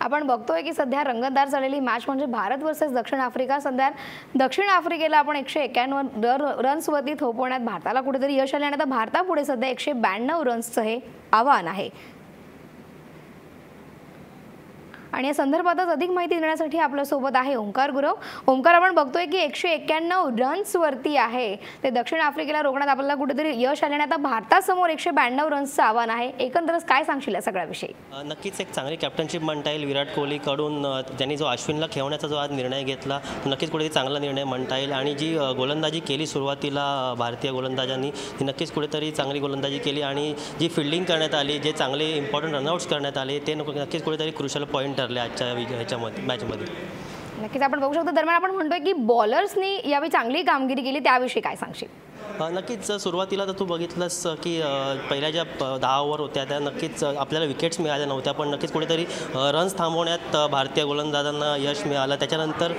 आपण बघतोय की सध्या रंगतदार झालेली मॅच म्हणजे भारत वर्सेस दक्षिण आफ्रिका। सध्या दक्षिण आफ्रिकेला आपण 191 रन्सवरती थोपवण्यात भारताला कुठेतरी यश आले आणि आता भारतापुढे सध्या 192 रन्सचं हे आव्हान आहे। आणि या संदर्भातच अधिक माहिती देण्यासाठी आपल्या सोबत आहे ओंकार गुरव। ओंकार, आपण बघतोय की 191 रन्स वरती आहे ते दक्षिण आफ्रिकेला रोखण्यात आपल्याला कुठेतरी यश आले आणि आता भारतासमोर 192 रन्सचं आव्हान आहे। एकंदरच काय सांगशील या सगळ्याविषयी? नक्कीच एक चांगली कॅप्टनशिप म्हणता येईल विराट कोहलीकडून। त्यांनी जो अश्विनला खेळवण्याचा जो आज निर्णय घेतला नक्कीच कुठेतरी चांगला निर्णय म्हणता येईल आणि जी गोलंदाजी केली सुरुवातीला भारतीय गोलंदाजांनी ती नक्कीच कुठेतरी चांगली गोलंदाजी केली आणि जी फिल्डिंग करण्यात आली, जे चांगले इम्पॉर्टंट रनआउट्स करण्यात आले ते नक्कीच कुठेतरी क्रुशियल पॉईंट ठरले आजच्या ह्याच्यामध्ये मॅचमध्ये। नक्कीच आपण बघू शकतो दरम्यान आपण म्हणतोय की बॉलर्सनी यावेळी चांगली कामगिरी केली, त्याविषयी काय सांगशील? नक्कीच सुरुवातीला तर तू बघितलंस की पहिल्या ज्या 10 ओव्हर होत्या त्या नक्कीच आपल्याला विकेट्स मिळाल्या नव्हत्या, पण नक्कीच कुठेतरी रन्स थांबवण्यात भारतीय गोलंदाजांना यश मिळालं। त्याच्यानंतर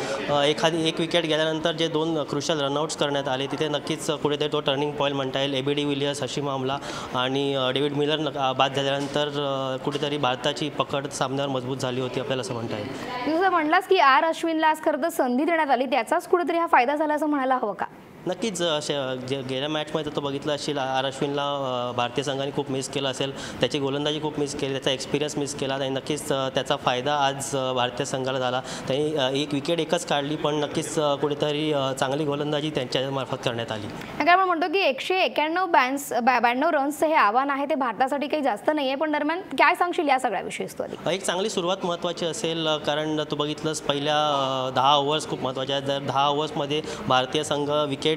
एक विकेट गेल्यानंतर जे 2 क्रुशियल रनआउट्स करण्यात आले तिथे नक्कीच कुठेतरी तो टर्निंग पॉईंट म्हणता येईल। A B D Villiers, Hashim आमला आणि डेव्हिड मिलर बाद झाल्यानंतर कुठेतरी भारताची पकड सामन्यावर मजबूत झाली होती आपल्याला असं म्हणता येईल। तू म्हणलास की आर अश्विनला आज खरं तर संधी देण्यात आली, त्याचाच कुठेतरी हा फायदा झाला असं म्हणायला हवं का? नक्कीच गेल्या मॅचमध्ये तो बघितलं असेल आर अश्विनला भारतीय संघाने खूप मिस केलं असेल, त्याची गोलंदाजी खूप मिस केली, त्याचा एक्सपिरियन्स मिस केला आणि नक्कीच त्याचा फायदा आज भारतीय संघाला झाला। त्यांनी एक विकेट एकच काढली पण नक्कीच कुठेतरी चांगली गोलंदाजी त्यांच्यामार्फत करण्यात आली। आपण म्हणतो की 191 रन्सचं हे आव्हान आहे ते भारतासाठी काही जास्त नाही आहे, पण दरम्यान काय सांगशील या सगळ्याविषयी? एक चांगली सुरुवात महत्त्वाची असेल, कारण तू बघितलंस पहिल्या 10 ओव्हर्स खूप महत्त्वाच्या आहेत। जर 10 ओव्हर्समध्ये भारतीय संघ विकेट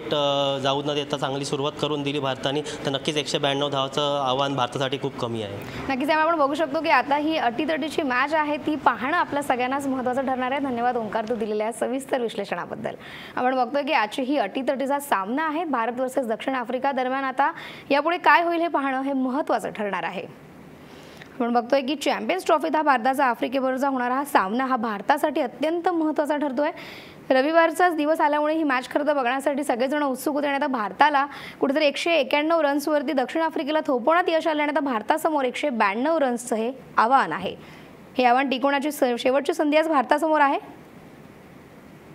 जाऊ न देता चांगली सुरुवात करून दिली भारताने तर नक्कीच 192 धावाचं आव्हान भारतासाठी खूप कमी आहे। नक्कीच आपण बघू शकतो की आता ही अटीतटीची मॅच आहे ती पाहणं आपल्या सगळ्यांनाच महत्त्वाचं ठरणार आहे। धन्यवाद ओंकार, तू दिलेल्या सविस्तर विश्लेषणाबद्दल। आपण बघतोय की आजची ही अटीतटीचा सामना आहे भारत वर्सेस दक्षिण आफ्रिका दरम्यान। आता यापुढे काय होईल हे पाहणं हे महत्त्वाचं ठरणार आहे। आपण बघतोय की चॅम्पियन्स ट्रॉफीत हा भारताचा आफ्रिकेबरोबरचा होणारा हा सामना हा भारतासाठी अत्यंत महत्त्वाचा ठरतोय। रविवारचाच दिवस आल्यामुळे ही मॅच खरं तर बघण्यासाठी सगळेजण उत्सुक होते आणि आता भारताला कुठेतरी 191 रन्सवरती दक्षिण आफ्रिकेला थोपवण्यात यश आले आणि आता भारतासमोर 192 रन्सचं हे आव्हान आहे। हे आव्हान टिकवण्याची शेवटची संधी आज भारतासमोर आहे।